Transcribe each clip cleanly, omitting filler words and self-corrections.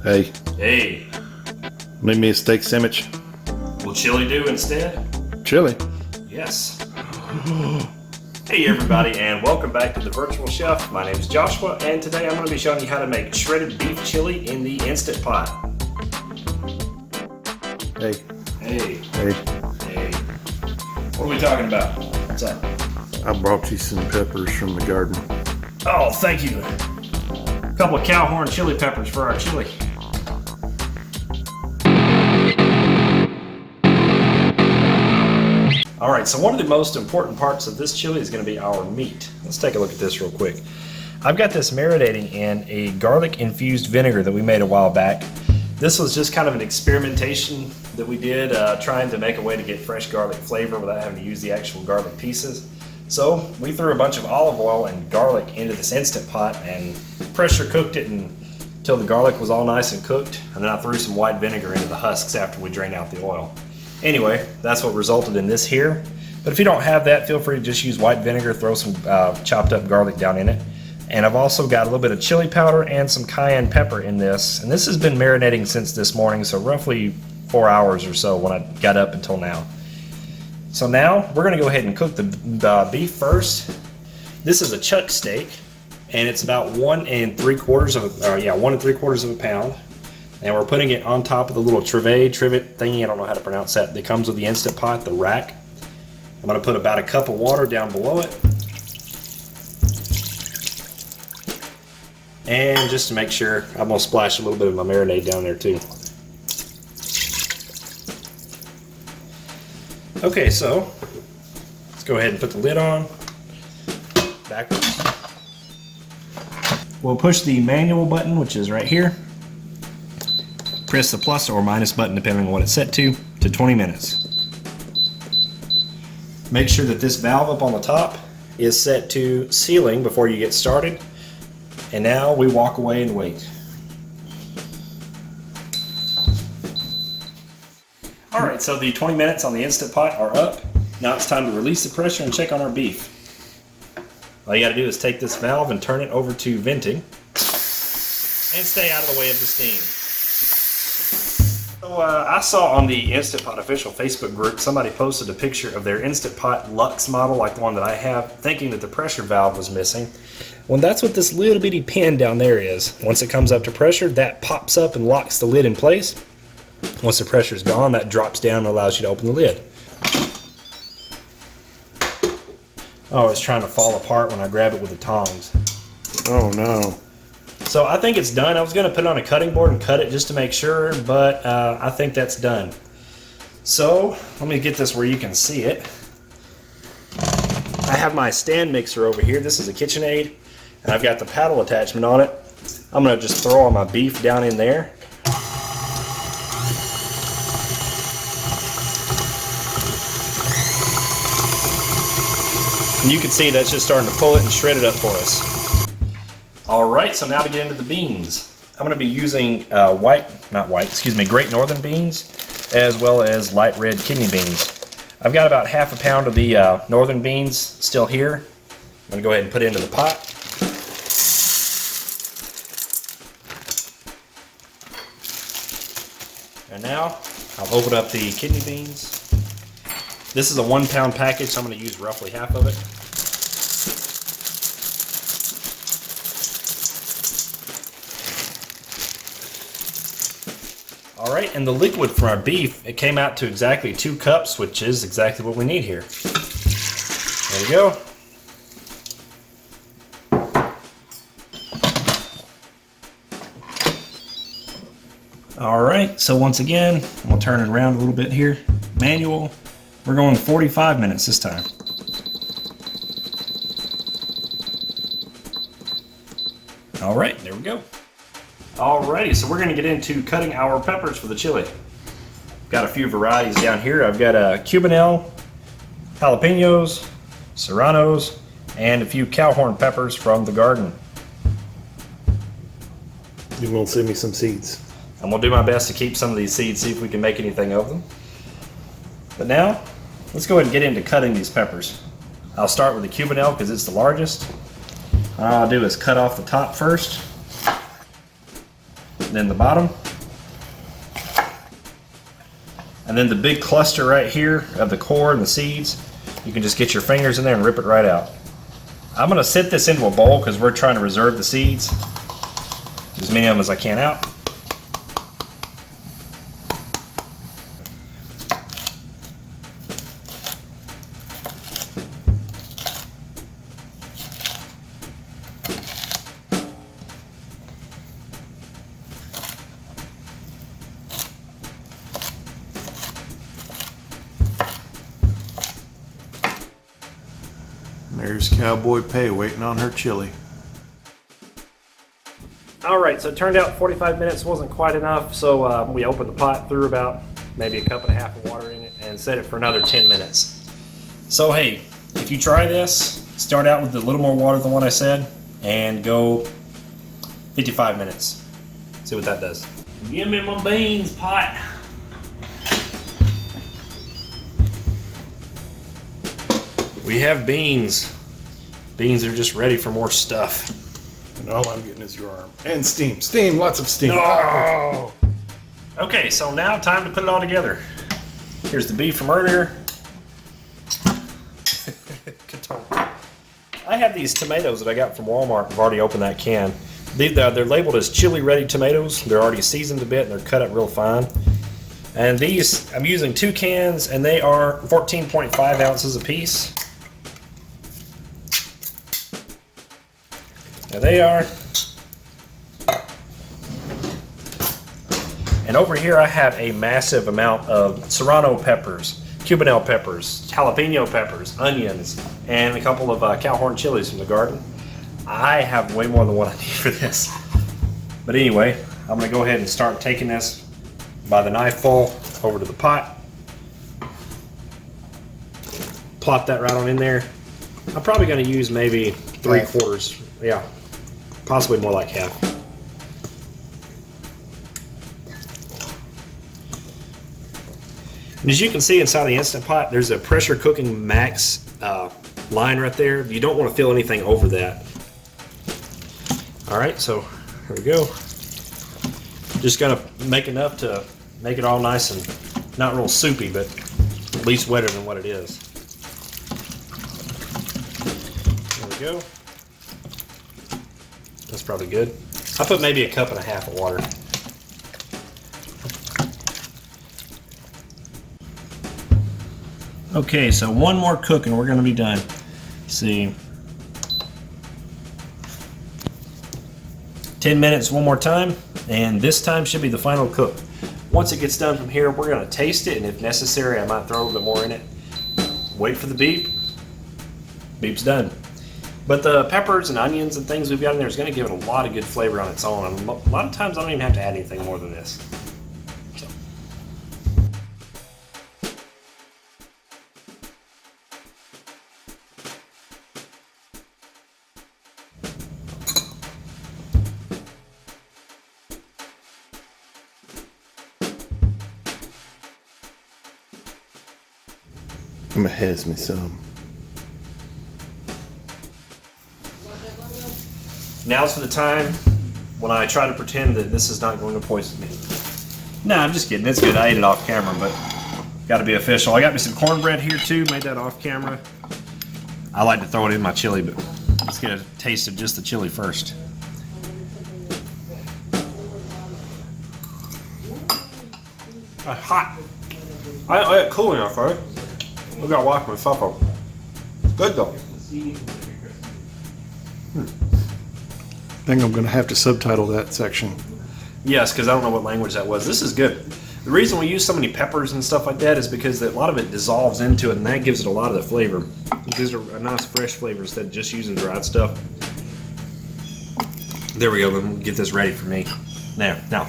Hey, Hey, make me a steak sandwich. will chili do instead? Chili. Yes. Hey everybody, and welcome back to The Virtual Chef. My name is Joshua, and today I'm going to be showing you how to make shredded beef chili in the Instant Pot. Hey. Hey, Hey. hey. What are we talking about? What's up? I brought you some peppers from the garden. Oh, thank you. A couple of cow horn chili peppers for our chili. Alright, so one of the most important parts of this chili is going to be our meat. Let's take a look at this real quick. I've got this marinating in a garlic infused vinegar that we made a while back. This was just kind of an experimentation that we did, trying to make a way to get fresh garlic flavor without having to use the actual garlic pieces. So we threw a bunch of olive oil and garlic into this Instant Pot and pressure cooked it until the garlic was all nice and cooked, and then I threw some white vinegar into the husks after we drained out the oil. Anyway, that's what resulted in this here. But if you don't have that, feel free to just use white vinegar, throw some chopped up garlic down in it. And I've also got a little bit of chili powder and some cayenne pepper in this. And this has been marinating since this morning, so roughly 4 hours or so when I got up until now. So now we're gonna go ahead and cook the beef first. This is a chuck steak, and it's about 1 3/4 of a pound. And we're putting it on top of the little trivet thingy, I don't know how to pronounce that comes with the Instant Pot, the rack. I'm gonna put about a cup of water down below it. And just to make sure, I'm gonna splash a little bit of my marinade down there too. Okay, so let's go ahead and put the lid on, backwards. We'll push the manual button, which is right here. Press the plus or minus button depending on what it's set to 20 minutes. Make sure that this valve up on the top is set to sealing before you get started. And now we walk away and wait. Alright, so the 20 minutes on the Instant Pot are up. Now it's time to release the pressure and check on our beef. All you gotta do is take this valve and turn it over to venting and stay out of the way of the steam. So I saw on the Instant Pot official Facebook group somebody posted a picture of their Instant Pot Lux model like the one that I have, thinking that the pressure valve was missing. Well, that's what this little bitty pin down there is. Once it comes up to pressure, that pops up and locks the lid in place. Once the pressure's gone, that drops down and allows you to open the lid. Oh, it's trying to fall apart when I grab it with the tongs. Oh no. So I think it's done. I was going to put it on a cutting board and cut it just to make sure, but I think that's done. So let me get this where you can see it. I have my stand mixer over here. This is a KitchenAid, and I've got the paddle attachment on it. I'm going to just throw all my beef down in there. And you can see that's just starting to pull it and shred it up for us. Alright, so now to get into the beans. I'm going to be using Great Northern beans, as well as light red kidney beans. I've got about half a pound of the northern beans still here. I'm going to go ahead and put it into the pot. And now I'll open up the kidney beans. This is a 1 pound package, so I'm going to use roughly half of it. Alright, and the liquid from our beef, it came out to exactly 2 cups, which is exactly what we need here. There we go. Alright, so once again, I'm going to turn it around a little bit here. Manual. We're going 45 minutes this time. Alright, there we go. Alrighty, so we're going to get into cutting our peppers for the chili. Got a few varieties down here. I've got a Cubanelle, jalapenos, serranos, and a few cow horn peppers from the garden. You won't send me some seeds. I'm going to do my best to keep some of these seeds, see if we can make anything of them. But now, let's go ahead and get into cutting these peppers. I'll start with the Cubanelle because it's the largest. All I'll do is cut off the top first. And then the bottom. And then the big cluster right here of the core and the seeds, you can just get your fingers in there and rip it right out. I'm gonna set this into a bowl because we're trying to reserve the seeds. As many of them as I can out. There's Cowboy Pay waiting on her chili. All right, so it turned out 45 minutes wasn't quite enough, so we opened the pot, threw about maybe a cup and a half of water in it, and set it for another 10 minutes. So hey, if you try this, start out with a little more water than what I said, and go 55 minutes. See what that does. Give me my beans, pot. We have beans. Beans are just ready for more stuff. And all I'm getting is your arm. And steam. Steam, lots of steam. Oh! Okay, so now time to put it all together. Here's the beef from earlier. I have these tomatoes that I got from Walmart. I've already opened that can. They're labeled as chili ready tomatoes. They're already seasoned a bit and they're cut up real fine. And these, I'm using 2 cans and they are 14.5 ounces a piece. There they are. And over here I have a massive amount of serrano peppers, cubanelle peppers, jalapeno peppers, onions, and a couple of cowhorn chilies from the garden. I have way more than what I need for this. But anyway, I'm going to go ahead and start taking this by the knife full over to the pot. Plop that right on in there. I'm probably going to use maybe 3/4. Yeah, possibly more like half. And as you can see inside the Instant Pot, there's a pressure cooking max line right there. You don't want to fill anything over that. All right, so here we go. Just gonna make enough to make it all nice and not real soupy, but at least wetter than what it is. There we go. That's probably good. I put maybe a cup and a half of water. Okay, so one more cook and we're gonna be done. See. 10 minutes one more time, and this time should be the final cook. Once it gets done from here, we're gonna taste it, and if necessary, I might throw a little bit more in it. Wait for the beep. Beep's done. But the peppers and onions and things we've got in there is gonna give it a lot of good flavor on its own. And a lot of times I don't even have to add anything more than this. So. I'm gonna has me some. Now's for the time when I try to pretend that this is not going to poison me. No, I'm just kidding. It's good. I ate it off camera, but got to be official. I got me some cornbread here too. Made that off camera. I like to throw it in my chili, but let's get a taste of just the chili first. Hot. I ate cool enough, right? I gotta wash myself up. It's good though. I think I'm gonna have to subtitle that section. Yes, because I don't know what language that was. This is good. The reason we use so many peppers and stuff like that is because a lot of it dissolves into it, and that gives it a lot of the flavor. These are a nice fresh flavor instead of just using dried stuff. There we go. Then we'll get this ready for me. Now.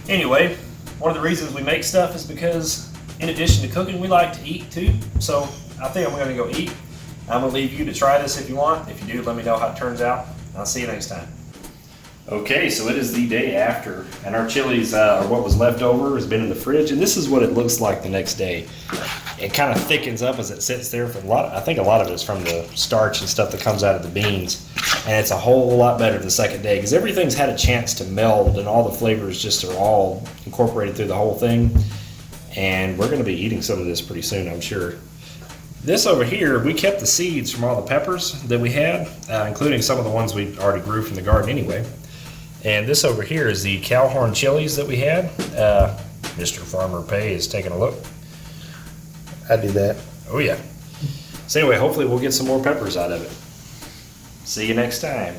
Anyway, one of the reasons we make stuff is because in addition to cooking, we like to eat too. So I think I'm going to go eat. I'm going to leave you to try this if you want. If you do, let me know how it turns out. I'll see you next time. Okay, so it is the day after, and our chilies, or what was left over, has been in the fridge, and this is what it looks like the next day. It kind of thickens up as it sits there. For I think a lot of it is from the starch and stuff that comes out of the beans, and it's a whole lot better the second day because everything's had a chance to meld, and all the flavors just are all incorporated through the whole thing. And we're going to be eating some of this pretty soon, I'm sure. This over here, we kept the seeds from all the peppers that we had, including some of the ones we already grew from the garden anyway. And this over here is the cow horn chilies that we had. Mr. Farmer Pay is taking a look. I do that. Oh yeah. So anyway, hopefully we'll get some more peppers out of it. See you next time.